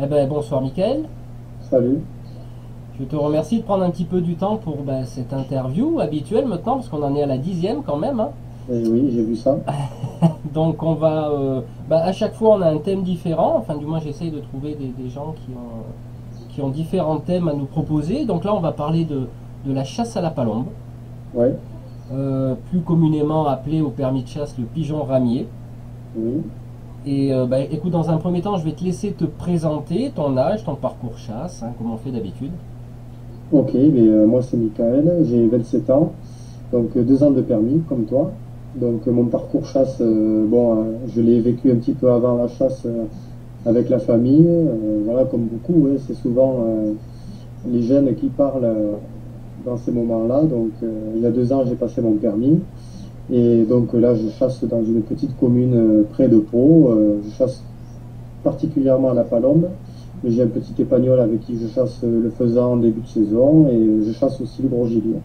Eh ben, bonsoir Mickaël. Salut. Je te remercie de prendre un petit peu du temps pour cette interview habituelle maintenant, parce qu'on en est à la 10e quand même, hein. Et oui, j'ai vu ça. Donc on va, à chaque fois on a un thème différent, enfin du moins j'essaye de trouver des gens qui ont différents thèmes à nous proposer. Donc là on va parler de la chasse à la palombe, Ouais, plus communément appelé au permis de chasse le pigeon ramier. oui. Et écoute, dans un premier temps je vais te laisser te présenter ton âge, ton parcours chasse, hein, comme on fait d'habitude. Ok, mais moi c'est Michael, j'ai 27 ans, donc 2 ans de permis comme toi. Donc mon parcours chasse, je l'ai vécu un petit peu avant la chasse avec la famille. Voilà, comme beaucoup, ouais, c'est souvent les jeunes qui parlent dans ces moments-là. Donc il y a 2 ans, j'ai passé mon permis. Et donc là, je chasse dans une petite commune près de Pau. Je chasse particulièrement à la palombe, mais j'ai un petit épagnol avec qui je chasse le faisan en début de saison et je chasse aussi le gros gibier.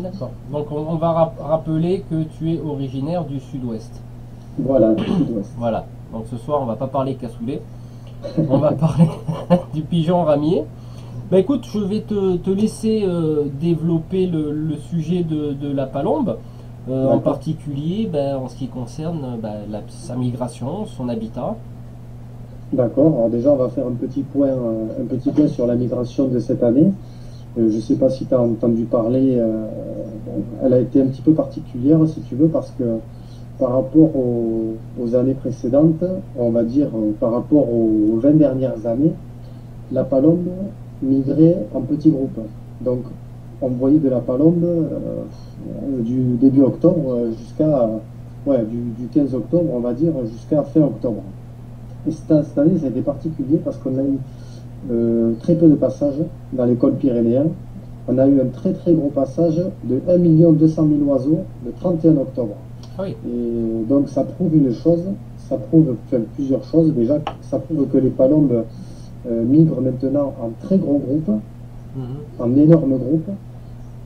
D'accord. Donc on va rappeler que tu es originaire du sud-ouest. Voilà, du sud-ouest. Voilà. Donc ce soir on va pas parler cassoulet, on va parler du pigeon ramier. Bah écoute, je vais te laisser développer le sujet de la palombe, en D'accord. particulier en ce qui concerne sa migration, son habitat. D'accord. Alors déjà, on va faire un petit point sur la migration de cette année. Je ne sais pas si tu as entendu parler. Bon, elle a été un petit peu particulière, si tu veux, parce que par rapport aux années précédentes, on va dire par rapport aux 20 dernières années, la palombe migrait en petits groupes. Donc, on voyait de la palombe du début octobre jusqu'à du 15 octobre, on va dire, jusqu'à fin octobre. Et cette année, ça a été particulier parce qu'on a eu très peu de passages dans les cols pyrénéens. On a eu un très très gros passage de 1 200 000 oiseaux le 31 octobre. Ah oui. Et donc ça prouve une chose, ça prouve enfin, plusieurs choses. Déjà, ça prouve que les palombes migrent maintenant en très gros groupes, Mhm. en énormes groupes.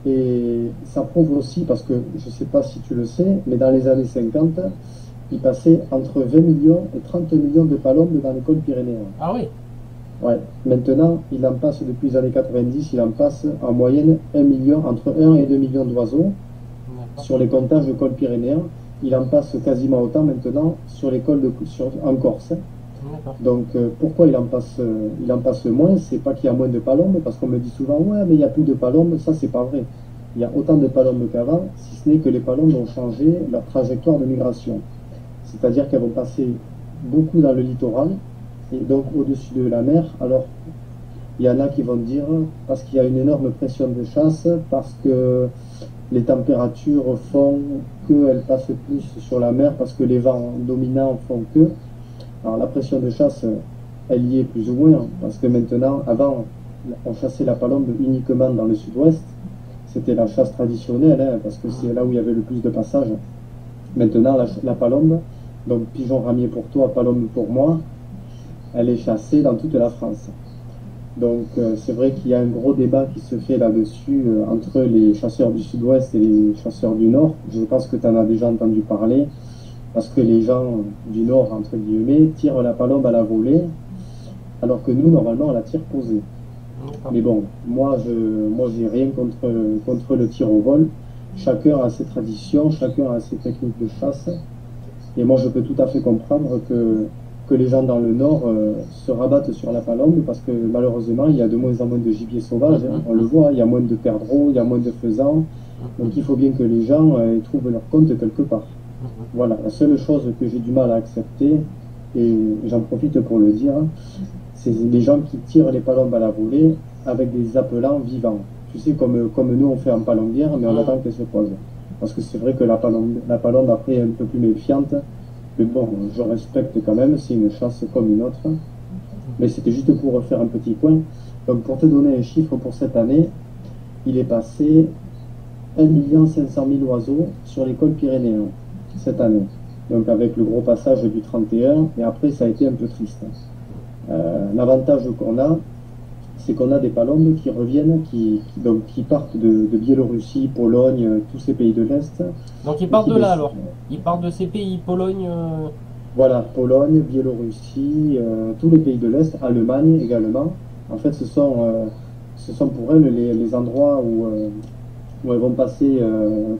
Et ça prouve aussi, parce que je ne sais pas si tu le sais, mais dans les années 50, il passait entre 20 millions et 30 millions de palombes dans les côtes pyrénéennes. Ah oui. Ouais. Maintenant, il en passe depuis les années 90, il en passe en moyenne 1 million, entre 1 et 2 millions d'oiseaux D'accord. sur les comptages de côtes pyrénéens. Il en passe quasiment autant maintenant sur les cols en Corse. D'accord. Donc, pourquoi il en passe moins? C'est pas qu'il y a moins de palombes, parce qu'on me dit souvent, ouais, mais il n'y a plus de palombes. Ça, c'est pas vrai. Il y a autant de palombes qu'avant, si ce n'est que les palombes ont changé leur trajectoire de migration. C'est-à-dire qu'elles vont passer beaucoup dans le littoral et donc au-dessus de la mer. Alors, il y en a qui vont dire, parce qu'il y a une énorme pression de chasse, parce que les températures font qu'elles passent plus sur la mer, parce que les vents dominants font que. Alors la pression de chasse, elle y est plus ou moins, parce que maintenant, avant, on chassait la palombe uniquement dans le sud-ouest. C'était la chasse traditionnelle, hein, parce que c'est là où il y avait le plus de passages. Maintenant, la palombe, donc pigeon ramier pour toi, palombe pour moi, elle est chassée dans toute la France. Donc c'est vrai qu'il y a un gros débat qui se fait là-dessus entre les chasseurs du sud-ouest et les chasseurs du nord. Je pense que tu en as déjà entendu parler, parce que les gens du nord, entre guillemets, tirent la palombe à la volée, alors que nous, normalement, on la tire posée. D'accord. Mais bon, moi j'ai rien contre le tir au vol. Chacun a ses traditions, chacun a ses techniques de chasse. Et moi, je peux tout à fait comprendre que les gens dans le nord se rabattent sur la palombe parce que malheureusement, il y a de moins en moins de gibier sauvage, hein. On le voit, il y a moins de perdreaux, il y a moins de faisans. Donc il faut bien que les gens trouvent leur compte quelque part. Voilà, la seule chose que j'ai du mal à accepter, et j'en profite pour le dire, c'est les gens qui tirent les palombes à la volée avec des appelants vivants. Tu sais, comme nous on fait en palombière, mais on attend qu'elle se pose. Parce que c'est vrai que la palombe après est un peu plus méfiante, mais bon, je respecte quand même, c'est une chasse comme une autre. Mais c'était juste pour refaire un petit point. Donc pour te donner un chiffre pour cette année, il est passé 1 500 000 oiseaux sur les cols pyrénéens cette année. Donc avec le gros passage du 31, et après ça a été un peu triste. L'avantage qu'on a, c'est qu'on a des palombes qui reviennent, donc, qui partent de Biélorussie, Pologne, tous ces pays de l'Est, Donc ils et partent qui de là descendent. alors. Ils partent de ces pays, Pologne. Voilà, Pologne, Biélorussie, tous les pays de l'Est, Allemagne également. En fait, ce sont pour elles les endroits où elles vont passer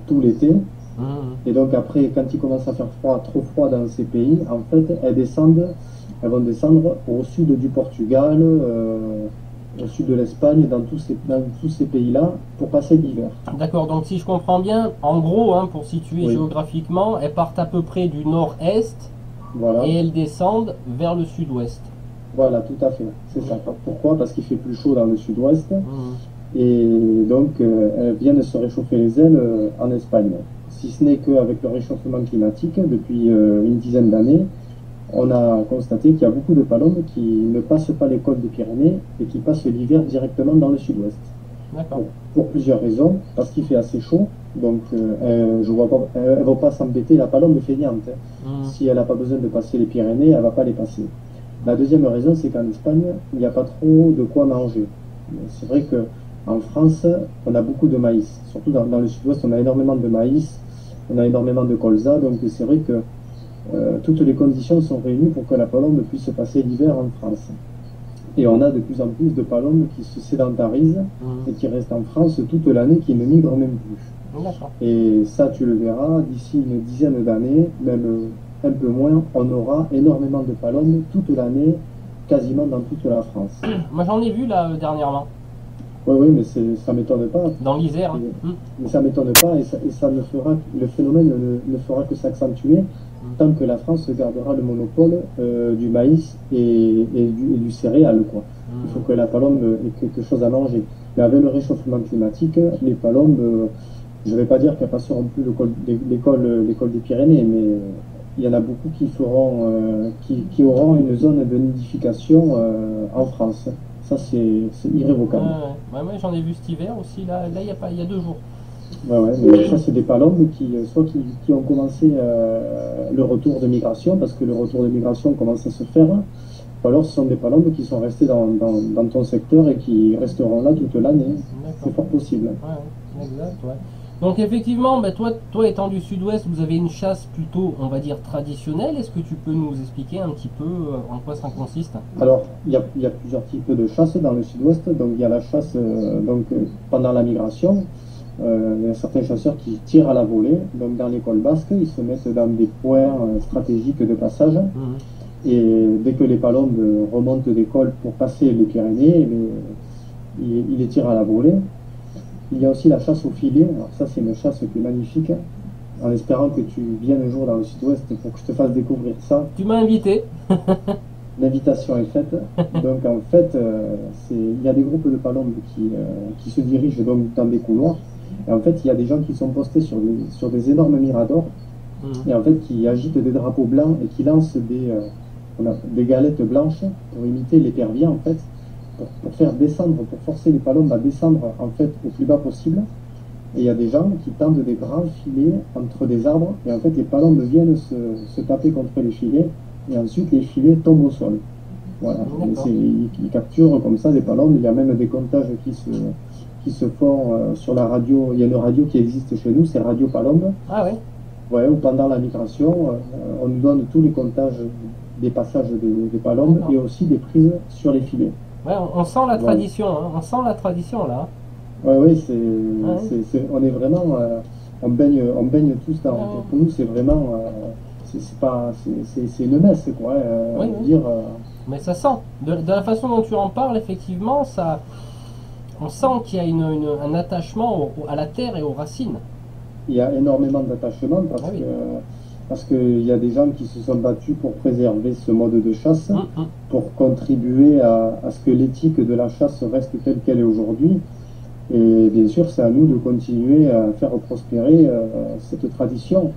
tout l'été. Mhm. Et donc après, quand il commence à faire froid, trop froid dans ces pays, en fait, elles vont descendre au sud du Portugal, au sud de l'Espagne, dans tous ces pays-là, pour passer l'hiver. D'accord, donc si je comprends bien, en gros, hein, pour situer Oui, géographiquement, elles partent à peu près du nord-est voilà, et elles descendent vers le sud-ouest. voilà, tout à fait. C'est ça. Pourquoi? Parce qu'il fait plus chaud dans le sud-ouest. Mhm. Et donc, elles viennent se réchauffer les ailes en Espagne. Si ce n'est qu'avec le réchauffement climatique, depuis une dizaine d'années, on a constaté qu'il y a beaucoup de palombes qui ne passent pas les côtes des Pyrénées et qui passent l'hiver directement dans le sud-ouest. D'accord. Pour plusieurs raisons. Parce qu'il fait assez chaud, donc je vois pas, elles ne vont pas s'embêter. La palombe est feignante, hein. Mhm. Si elle n'a pas besoin de passer les Pyrénées, elle ne va pas les passer. La deuxième raison, c'est qu'en Espagne, il n'y a pas trop de quoi manger. C'est vrai qu'en France, on a beaucoup de maïs. Surtout dans le sud-ouest, on a énormément de maïs, on a énormément de colza. Donc c'est vrai que toutes les conditions sont réunies pour que la palombe puisse passer l'hiver en France. Et on a de plus en plus de palombes qui se sédentarisent et Mhm. qui restent en France toute l'année, qui ne migrent même plus. D'accord. Et ça, tu le verras, d'ici une dizaine d'années, même un peu moins, on aura énormément de palombes toute l'année, quasiment dans toute la France. Moi j'en ai vu là dernièrement, Oui, oui, mais ça m'étonne pas. dans l'Isère, hein. Et- Mhm. Mais ça m'étonne pas et ça ne fera, le phénomène ne fera que s'accentuer tant que la France gardera le monopole du maïs et du céréal, quoi. Il faut Mhm. que la palombe ait quelque chose à manger. Mais avec le réchauffement climatique, les palombes, je ne vais pas dire qu'elles passeront plus l'école des Pyrénées, mais il y en a beaucoup qui feront, qui auront une zone de nidification en France. Ça, c'est Ouais, irrévocable. ouais, j'en ai vu cet hiver aussi, là il y a pas, il y a 2 jours. Ouais, ouais, mais ça, c'est des palombes qui ont commencé le retour de migration, parce que le retour de migration commence à se faire, ou alors ce sont des palombes qui sont restées dans ton secteur et qui resteront là toute l'année. D'accord. C'est fort possible. Ouais, exact, ouais. Donc effectivement, bah, toi étant du sud-ouest, vous avez une chasse plutôt, on va dire, traditionnelle. Est-ce que tu peux nous expliquer un petit peu en quoi ça consiste? Alors, il y a plusieurs types de chasse dans le sud-ouest. Donc, il y a la chasse pendant la migration. Il y a certains chasseurs qui tirent à la volée. Donc, dans l'école basque, ils se mettent dans des points stratégiques de passage. Mhm. Et dès que les palombes remontent des cols pour passer les Pyrénées, ils les tirent à la volée. Il y a aussi la chasse au filet. Alors ça, c'est une chasse qui est magnifique. En espérant que tu viennes un jour dans le sud-ouest pour que je te fasse découvrir ça. Tu m'as invité. L'invitation est faite. Donc en fait, il y a des groupes de palombes qui se dirigent donc dans des couloirs. Et en fait, il y a des gens qui sont postés sur des énormes miradors Mhm. et en fait qui agitent des drapeaux blancs et qui lancent des galettes blanches pour imiter l'épervier en fait, pour faire descendre, pour forcer les palombes à descendre en fait au plus bas possible. Et il y a des gens qui tendent des grands filets entre des arbres et en fait les palombes viennent se taper contre les filets et ensuite les filets tombent au sol. Voilà. Et D'accord. ils capturent comme ça des palombes. Il y a même des comptages qui se font sur la radio. Il y a une radio qui existe chez nous, c'est Radio Palombe. Ah ouais. Ouais, où pendant la migration, on nous donne tous les comptages des passages des palombes D'accord. et aussi des prises sur les filets. Ouais, on sent la Voilà. tradition, hein. On sent la tradition là. Ouais, ouais, Ouais. on est vraiment, on baigne tous dans. Ouais. Pour nous, c'est vraiment, c'est pas, c'est une messe, quoi. Oui, Je veux oui. dire, Mais ça sent. De la façon dont tu en parles, effectivement, ça, on sent qu'il y a un attachement à la terre et aux racines. il y a énormément d'attachement Ah oui. parce qu'il y a des gens qui se sont battus pour préserver ce mode de chasse, Hum. pour contribuer à ce que l'éthique de la chasse reste telle qu'elle est aujourd'hui. Et bien sûr, c'est à nous de continuer à faire prospérer cette tradition,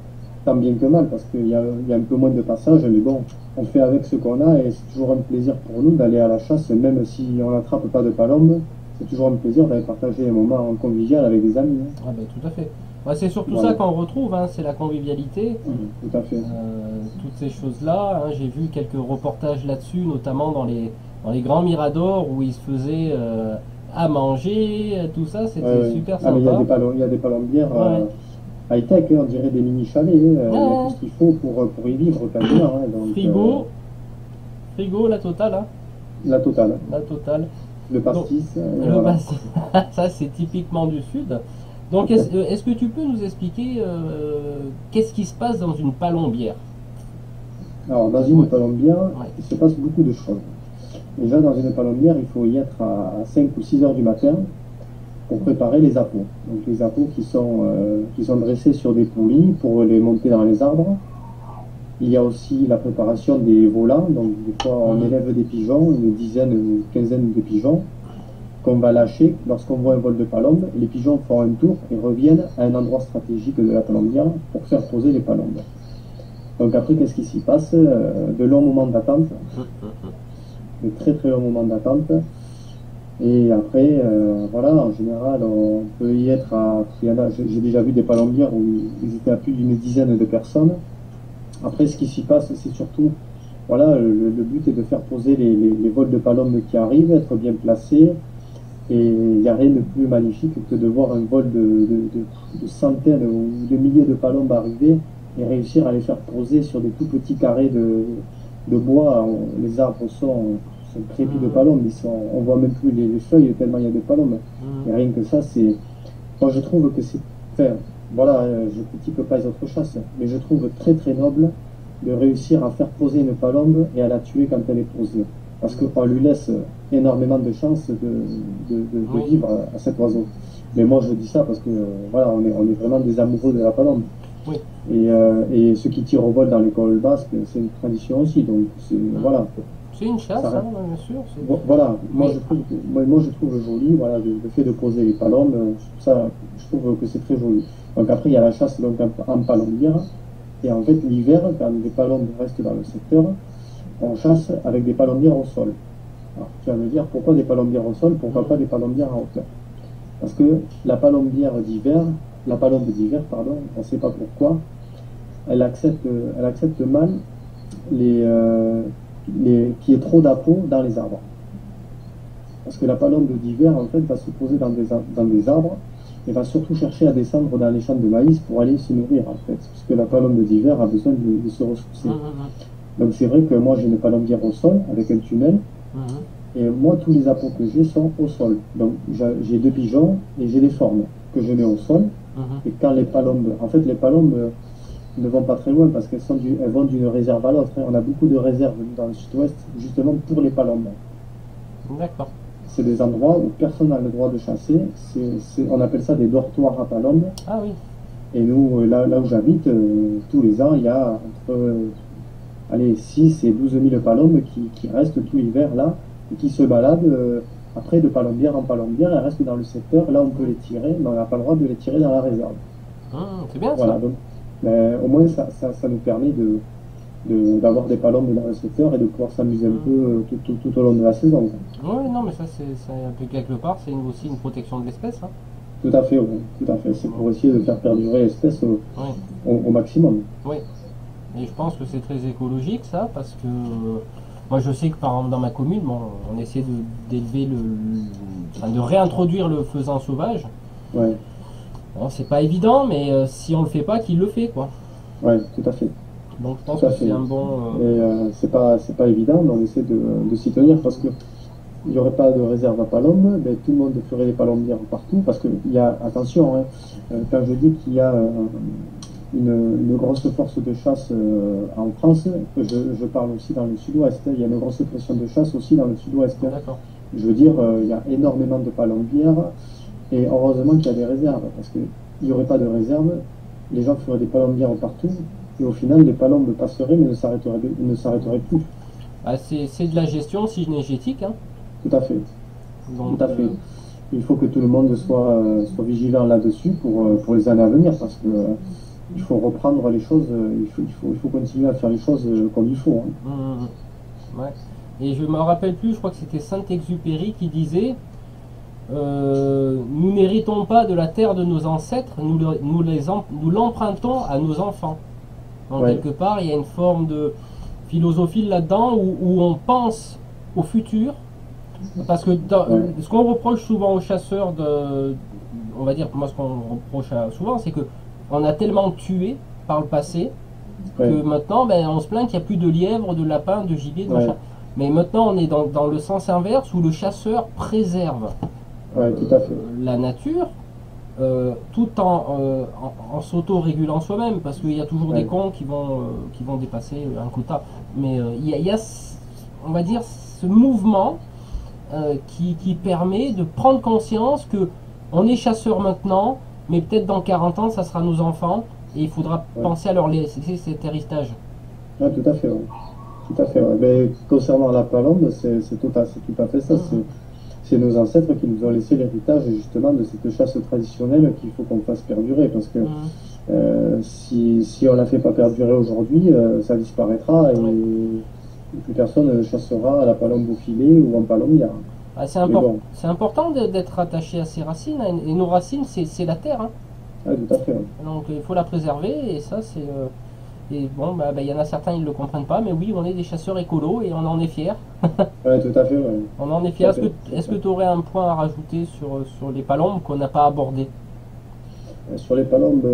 tant bien que mal, parce qu'il y a un peu moins de passages, mais bon, on fait avec ce qu'on a et c'est toujours un plaisir pour nous d'aller à la chasse, même si on n'attrape pas de palombe, c'est toujours un plaisir d'aller partager un moment convivial avec des amis, hein. Ah ben, tout à fait. Bah, c'est surtout Voilà. ça qu'on retrouve, hein, c'est la convivialité. Tout à fait. Toutes ces choses-là, hein, j'ai vu quelques reportages là-dessus, notamment dans les grands miradors où ils se faisaient à manger, tout ça, c'était Ouais, ouais. super Ah, mais sympa. il y a des palombières Ouais. high-tech, hein, on dirait des mini-chalets. Il y a Ouais, tout ce qu'il faut pour y vivre quasiment. Hein, donc, frigo, la totale, hein, la totale. la totale. Le Donc, pastis, le voilà. bassin, ça c'est typiquement du sud. Donc, est-ce que tu peux nous expliquer qu'est-ce qui se passe dans une palombière? Alors, dans Ouais, une palombière, ouais. il se passe beaucoup de choses. Déjà, dans une palombière, il faut y être à 5 ou 6 heures du matin pour préparer les appos. Donc, les appos qui sont dressés sur des poulies pour les monter dans les arbres. Il y a aussi la préparation des volants. Donc, des fois, on Mhm. élève des pigeons, une dizaine, une quinzaine de pigeons, qu'on va lâcher lorsqu'on voit un vol de palombe. Les pigeons font un tour et reviennent à un endroit stratégique de la palombière pour faire poser les palombes. Donc, après, qu'est-ce qui s'y passe? De longs moments d'attente, de très très longs moments d'attente. Et après, voilà, en général, on peut y être à. J'ai déjà vu des palombières où ils étaient à plus d'une dizaine de personnes. Après, ce qui s'y passe, c'est surtout, voilà, le but est de faire poser les vols de palombes qui arrivent, être bien placés. Et il n'y a rien de plus magnifique que de voir un vol de centaines ou de milliers de palombes arriver et réussir à les faire poser sur des tout petits carrés de bois. Les arbres sont crépus de Mhm. palombes, on voit même plus les feuilles tellement il y a de palombes. Et Mhm. rien que ça, c'est. Moi, je trouve que c'est. Enfin, voilà, je critique pas les autres chasses, mais je trouve très très noble de réussir à faire poser une palombe et à la tuer quand elle est posée. Parce qu'on lui laisse énormément de chances de Oui, vivre à cet oiseau. Mais moi, je dis ça parce que voilà, on est vraiment des amoureux de la palombe. oui. Et ceux qui tirent au vol dans l'école basque, c'est une tradition aussi. Donc, Mhm. voilà, C'est une chasse, ça hein, reste. bien sûr. Voilà, Mais, moi, je trouve joli, voilà, le fait de poser les palombes, ça, je trouve que c'est très joli. Donc après, il y a la chasse donc, en palombière. Et en fait, l'hiver, quand les palombes restent dans le secteur, on chasse avec des palombières au sol. Alors, tu vas me dire, pourquoi des palombières au sol, pourquoi pas mhm. des palombières en hauteur? Parce que la palombière d'hiver, la palombe d'hiver, pardon, on ne sait pas pourquoi, elle accepte mal les, euh, qu'il y ait trop d'appos dans les arbres. Parce que la palombe d'hiver, en fait, va se poser dans des arbres et va surtout chercher à descendre dans les champs de maïs pour aller se nourrir, en fait. Parce que la palombe d'hiver a besoin de se ressourcer. Mhm. Donc c'est vrai que moi, j'ai une palombière au sol avec un tunnel. Mhm. Et moi, tous les appos que j'ai sont au sol. Donc j'ai deux pigeons et j'ai des formes que je mets au sol. Mhm. Et quand les palombes, en fait, les palombes ne vont pas très loin parce elles vont d'une réserve à l'autre, hein. On a beaucoup de réserves dans le sud-ouest, justement pour les palombes. D'accord. C'est des endroits où personne n'a le droit de chasser. On appelle ça des dortoirs à palombes. Ah oui. Et nous, là où j'habite, tous les ans, il y a entre allez, 6 et 12 000 palombes qui restent tout l'hiver là et qui se baladent après de palombière en palombière. Elles restent dans le secteur. Là, on peut les tirer, mais on n'a pas le droit de les tirer dans la réserve. C'est bien Voilà, ça. donc au moins, ça nous permet d'avoir des palombes dans le secteur et de pouvoir s'amuser un peu Mhm. tout au long de la saison. Oui, non, mais ça, c'est un peu quelque part, c'est aussi une protection de l'espèce, hein. Tout à fait, oui, tout à fait. C'est pour essayer de faire perdurer l'espèce Oui, au maximum. oui. Et je pense que c'est très écologique, ça, parce que moi, je sais que par exemple, dans ma commune, bon, on essaie d'élever enfin, de réintroduire le faisan sauvage. Ouais, Bon, c'est pas évident, mais si on le fait pas, qui le fait, quoi. ouais, tout à fait. Donc, je pense Tout à que c'est fait. un bon. Et c'est pas évident, mais on essaie de s'y tenir parce que il n'y aurait pas de réserve à palombes, ben, tout le monde ferait des palombières partout parce qu'il y a, attention, hein, quand je dis qu'il y a une grosse force de chasse en France, je parle aussi dans le sud-ouest, hein. Il y a une grosse pression de chasse aussi dans le sud-ouest, hein. D'accord. Je veux dire, il y a énormément de palombières et heureusement qu'il y a des réserves parce qu'il n'y aurait pas de réserve, les gens feraient des palombières partout et au final, les palombes passeraient mais ne s'arrêteraient plus. Bah, c'est de la gestion synergétique, hein. Tout à fait. Donc, Tout à fait. Il faut que tout le monde soit vigilant là-dessus pour les années à venir parce que il faut reprendre les choses, il faut continuer à faire les choses comme il faut, hein. ouais. Et je me rappelle plus, je crois que c'était Saint-Exupéry qui disait nous n'héritons pas de la terre de nos ancêtres, nous l'empruntons à nos enfants. Donc, Ouais, quelque part, il y a une forme de philosophie là-dedans où on pense au futur. Parce que ouais, ce qu'on reproche souvent aux chasseurs on va dire, moi ce qu'on reproche souvent, c'est que on a tellement tué par le passé Ouais, que maintenant, ben, on se plaint qu'il n'y a plus de lièvres, de lapins, de gibier, de machin. ouais, Mais maintenant, on est dans le sens inverse où le chasseur préserve ouais, tout à fait. la nature tout en s'auto-régulant soi-même, parce qu'il y a toujours des Ouais, cons qui vont dépasser un quota. Mais il y a, on va dire, ce mouvement qui permet de prendre conscience que on est chasseur maintenant, mais peut-être dans 40 ans, ça sera nos enfants, et il faudra ouais, penser à leur laisser cet héritage. ouais, tout à fait, ouais. Tout à fait, ouais. Mais concernant la palombe, c'est tout à fait ça. Mhm. C'est nos ancêtres qui nous ont laissé l'héritage justement de cette chasse traditionnelle qu'il faut qu'on fasse perdurer. Parce que Mhm. si on ne la fait pas perdurer aujourd'hui, ça disparaîtra et Ouais. plus personne ne chassera à la palombe au filet ou en palombière. Ah, Mais bon, c'est important d'être attaché à ses racines, hein, et nos racines, c'est la terre, hein. ouais, tout à fait, ouais. Donc il faut la préserver, et ça, c'est. Et bon, il y en a certains, ils ne le comprennent pas, mais oui, on est des chasseurs écolos et on en est fiers. Ouais, tout à fait, ouais. On en est Tout fiers. à fait, tout à Est-ce que fait. tu aurais un point à rajouter sur les palombes qu'on n'a pas abordé? Sur les palombes,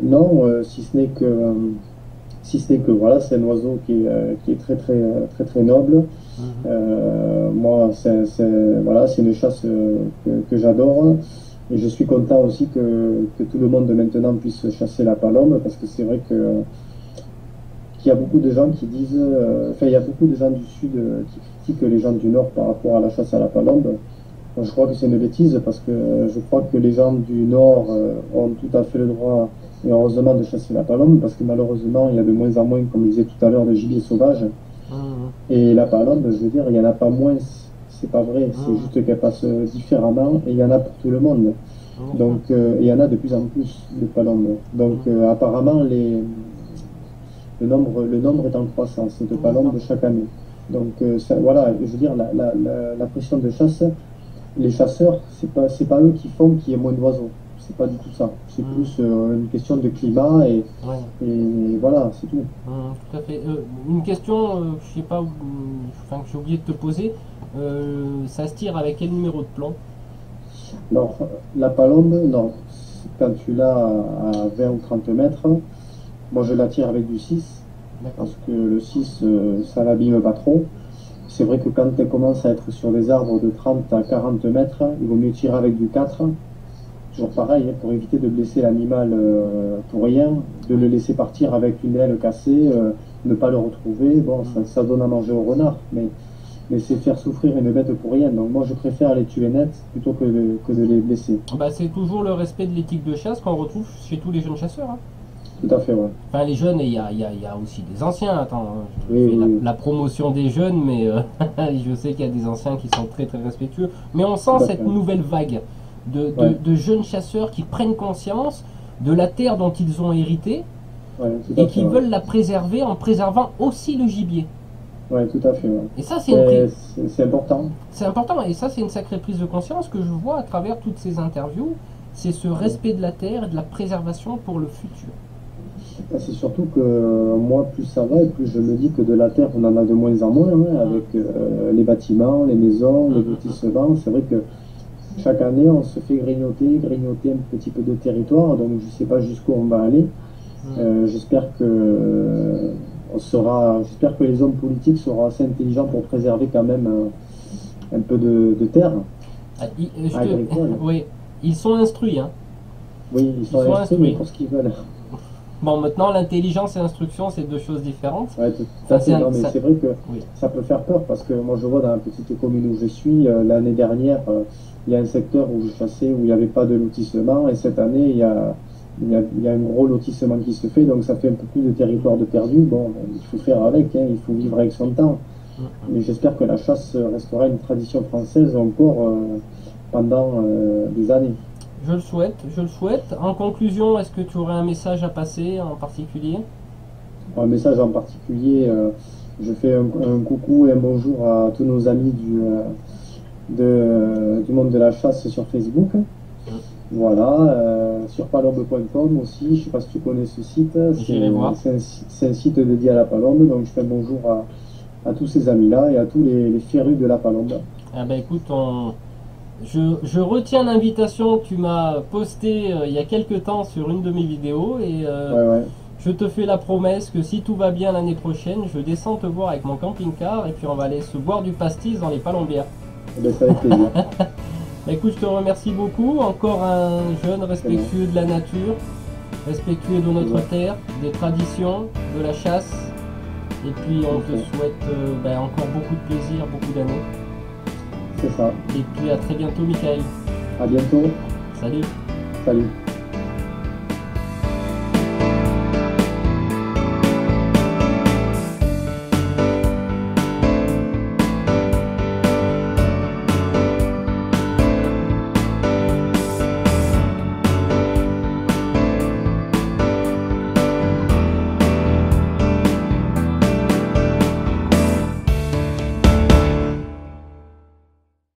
non, si ce n'est que voilà, c'est un oiseau qui est très très très très noble. Mhm. Moi, voilà, c'est une chasse que j'adore. Et je suis content aussi que tout le monde maintenant puisse chasser la palombe parce que c'est vrai qu'il y a beaucoup de gens qui disent, enfin, il y a beaucoup de gens du sud qui critiquent les gens du nord par rapport à la chasse à la palombe. Moi, je crois que c'est une bêtise parce que je crois que les gens du nord ont tout à fait le droit et heureusement de chasser la palombe parce que malheureusement, il y a de moins en moins, comme je disais tout à l'heure, de gibier sauvage. Mhm. Et la palombe, je veux dire, il n'y en a pas moins, c'est pas vrai, c'est Mhm. juste qu'elle passe différemment et il y en a pour tout le monde. Mhm. Donc, il y en a de plus en plus de palombes. Donc, apparemment, le nombre est en croissance de Mhm. D'accord. palombes chaque année. Donc, voilà, je veux dire, la pression de chasse, les chasseurs, c'est pas eux qui font qu'il y ait moins d'oiseaux. C'est pas du tout ça. C'est Mhm. plus une question de climat Ouais. et voilà, c'est tout. Tout à fait. Une question, je sais pas, enfin, que j'ai oublié de te poser. Ça se tire avec quel numéro de plomb? Alors, la palombe, non, quand tu l'as à 20 ou 30 mètres, moi je la tire avec du 6 D'accord. parce que le 6 ça l'abîme pas trop. C'est vrai que quand elle commence à être sur des arbres de 30 à 40 mètres, il vaut mieux tirer avec du 4. Toujours pareil, hein, pour éviter de blesser l'animal pour rien, de Oui. le laisser partir avec une aile cassée, ne pas le retrouver. Bon, Mhm. ça donne à manger au renard, mais c'est faire souffrir une bête pour rien. Donc moi, je préfère les tuer net plutôt que de les blesser. Bah, c'est toujours le respect de l'éthique de chasse qu'on retrouve chez tous les jeunes chasseurs, hein. Tout à fait, ouais. Enfin, les jeunes, et il y a aussi des anciens. Attends, hein, Oui, je fais oui, oui, la promotion des jeunes, mais je sais qu'il y a des anciens qui sont très très respectueux. Mais on sent tout à fait. cette nouvelle vague Ouais, de jeunes chasseurs qui prennent conscience de la terre dont ils ont hérité ouais, tout et à fait, qui ouais. veulent la préserver en préservant aussi le gibier. Ouais, tout à fait, ouais. Et ça, Mais c'est important. c'est important, et ça, c'est une sacrée prise de conscience que je vois à travers toutes ces interviews. C'est ce Ouais. respect de la terre et de la préservation pour le futur. C'est surtout que moi, plus ça va et plus je me dis que de la terre, on en a de moins en moins, hein, Mm, avec les bâtiments, les maisons, mm, les mm, lotissements. C'est vrai que chaque année, on se fait grignoter un petit peu de territoire, donc je ne sais pas jusqu'où on va aller. mm. J'espère que j'espère que les hommes politiques seront assez intelligents pour préserver quand même un peu de terre Ah, agricole. oui, ils sont instruits, hein. Oui, ils Ils sont sont instruits, mais instruits. pour ce qu'ils veulent. Bon, maintenant, l'intelligence et l'instruction, c'est deux choses différentes. Ouais, tout à Enfin, fait. Non, mais ça, c'est vrai que oui. ça peut faire peur parce que moi, je vois dans la petite commune où je suis, l'année dernière, il y a un secteur où je chassais où il n'y avait pas de lotissement et cette année, il y a un gros lotissement qui se fait, donc ça fait un peu plus de territoire de perdu. Bon, il faut faire avec, hein, il faut vivre avec son temps. Mm, mm. Mais j'espère que la chasse restera une tradition française encore pendant des années. Je le souhaite, je le souhaite. En conclusion, est-ce que tu aurais un message à passer en particulier? Un message en particulier, je fais un coucou et un bonjour à tous nos amis du monde de la chasse sur Facebook. Mm. Voilà, sur palombe.com aussi, je ne sais pas si tu connais ce site, J'irai voir. c'est un site dédié à la palombe, donc je fais un bonjour à tous ces amis-là et à tous les férus de la palombe. Ah ben écoute, je retiens l'invitation que tu m'as postée il y a quelques temps sur une de mes vidéos et Ouais. je te fais la promesse que si tout va bien l'année prochaine, je descends te voir avec mon camping-car et puis on va aller se boire du pastis dans les Palombières. Eh ben, ça avec plaisir. Bah, écoute, je te remercie beaucoup. Encore un jeune respectueux de la nature, respectueux de notre terre, des traditions, de la chasse. Et puis on te souhaite encore beaucoup de plaisir, beaucoup d'années. C'est ça. Et puis à très bientôt, Michael. À bientôt. Salut. Salut.